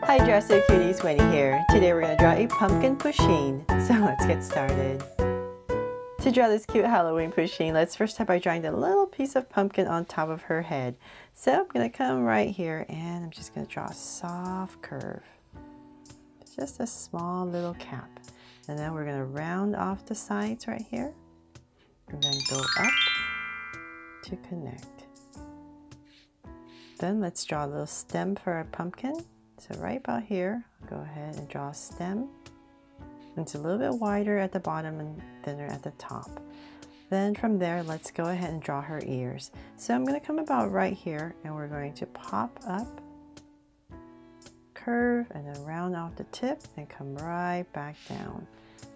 Hi Dresser Cuties, Winnie here. Today we're going to draw a pumpkin Pusheen. So let's get started. To draw this cute Halloween Pusheen, let's first start by drawing the little piece of pumpkin on top of her head. So I'm going to come right here and I'm just going to draw a soft curve. Just a small little cap. And then we're going to round off the sides right here. And then go up to connect. Then let's draw a little stem for our pumpkin. So right about here, go ahead and draw a stem. It's a little bit wider at the bottom and thinner at the top. Then from there, let's go ahead and draw her ears. So I'm going to come about right here and we're going to pop up, curve, and then round off the tip and come right back down.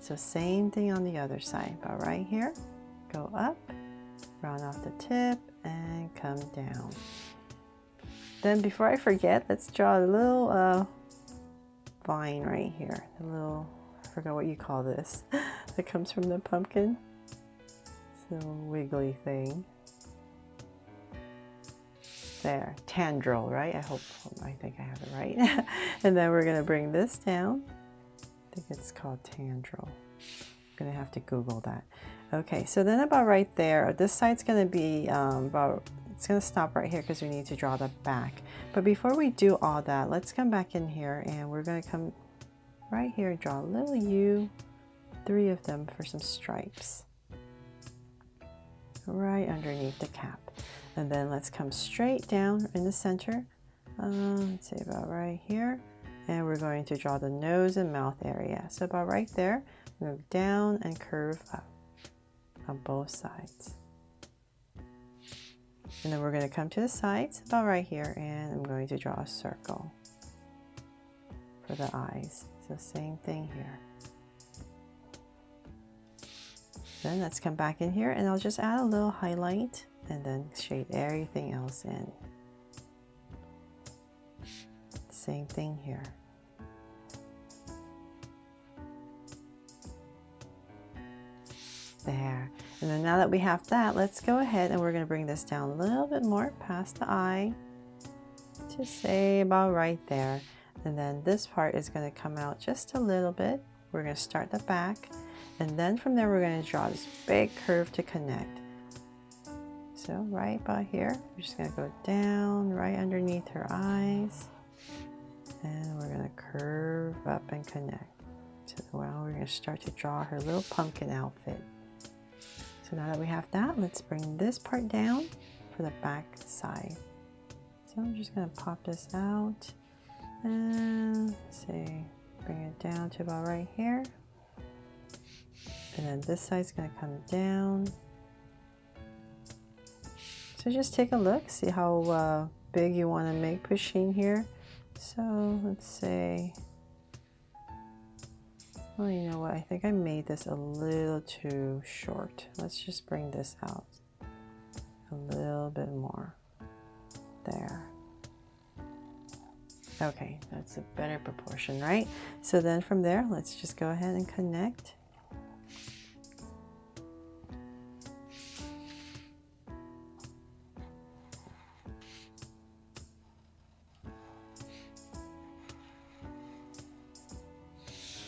So same thing on the other side, about right here, go up, round off the tip, and come down. Then before I forget, let's draw a little vine right here. A little, I forgot what you call this, that comes from the pumpkin. It's a wiggly thing. There, tendril, right? I think I have it right. And then we're gonna bring this down. I think it's called tendril. I'm gonna have to Google that. Okay, so then about right there, this side's gonna be it's going to stop right here because we need to draw the back. But before we do all that, let's come back in here and we're going to come right here and draw a little U, 3 of them for some stripes. Right underneath the cap. And then let's come straight down in the center. Let's say about right here. And we're going to draw the nose and mouth area. So about right there, move down and curve up on both sides. And then we're going to come to the sides about right here and I'm going to draw a circle for the eyes. So same thing here. Then let's come back in here and I'll just add a little highlight and then shade everything else in. Same thing here. There. And then now that we have that, let's go ahead and we're going to bring this down a little bit more past the eye to say about right there. And then this part is going to come out just a little bit. We're going to start the back and then from there we're going to draw this big curve to connect. So right about here, we're just going to go down right underneath her eyes and we're going to curve up and connect. So now we're going to start to draw her little pumpkin outfit. So now that we have that, let's bring this part down for the back side. So I'm just going to pop this out and say, bring it down to about right here. And then this side's going to come down. So just take a look, see how big you want to make Pusheen here. So let's say, well, you know what? I think I made this a little too short. Let's just bring this out a little bit more. There. Okay, that's a better proportion, right? So then from there, let's just go ahead and connect.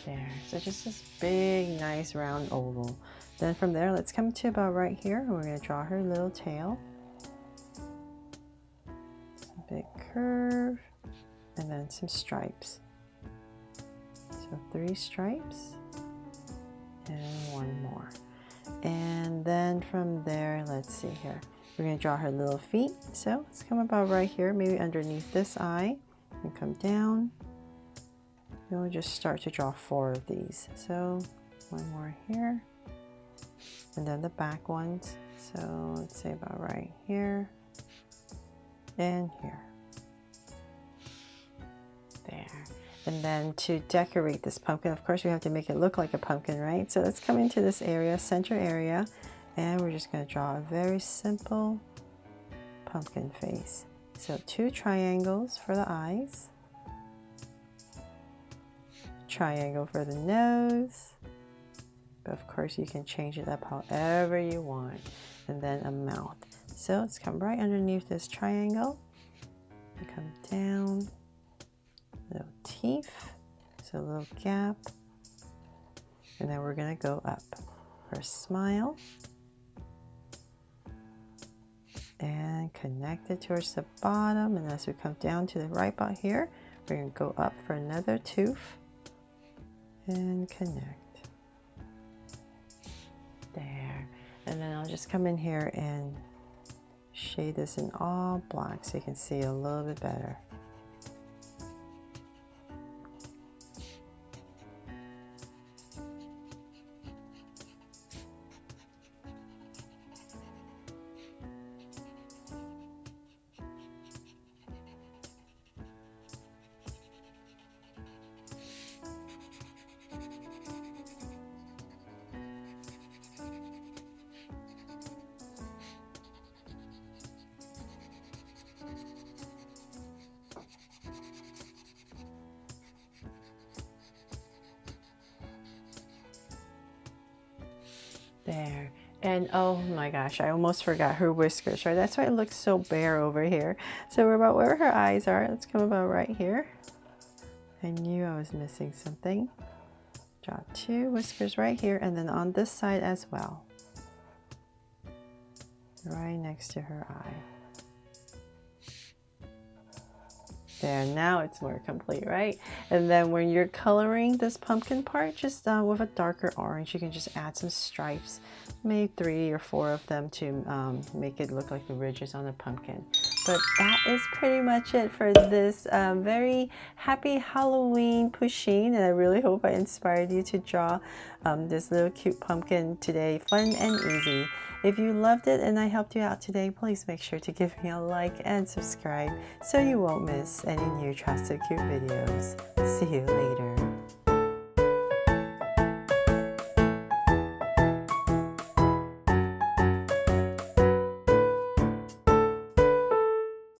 There, so just this big, nice round oval. Then from there, let's come to about right here, and we're going to draw her little tail. Some big curve, and then some stripes. So 3 stripes, and 1 more. And then from there, let's see here. We're going to draw her little feet. So let's come about right here, maybe underneath this eye, and come down. And we'll just start to draw 4 of these. So 1 more here. And then the back ones. So let's say about right here. And here. There. And then to decorate this pumpkin, of course we have to make it look like a pumpkin, right? So let's come into this area, center area. And we're just going to draw a very simple pumpkin face. So 2 triangles for the eyes. Triangle for the nose, but of course you can change it up however you want, and then a mouth. So let's come right underneath this triangle and come down, little T motif, so a little gap, and then we're going to go up for a smile and connect it towards the bottom. And as we come down to the right about here, we're going to go up for another tooth and connect there. And then I'll just come in here and shade this in all black so you can see a little bit better. There. And oh my gosh, I almost forgot her whiskers, right? That's why it looks so bare over here. So we're about where her eyes are. Let's come about right here. I knew I was missing something. Draw 2 whiskers right here, and then on this side as well. Right next to her eye. There, now it's more complete, right? And then when you're coloring this pumpkin part, just with a darker orange, you can just add some stripes, maybe 3 or 4 of them to make it look like the ridges on the pumpkin. But that is pretty much it for this very happy Halloween Pusheen, and I really hope I inspired you to draw this little cute pumpkin today, fun and easy. If you loved it and I helped you out today, please make sure to give me a like and subscribe so you won't miss any new Trusted Cute videos. See you later.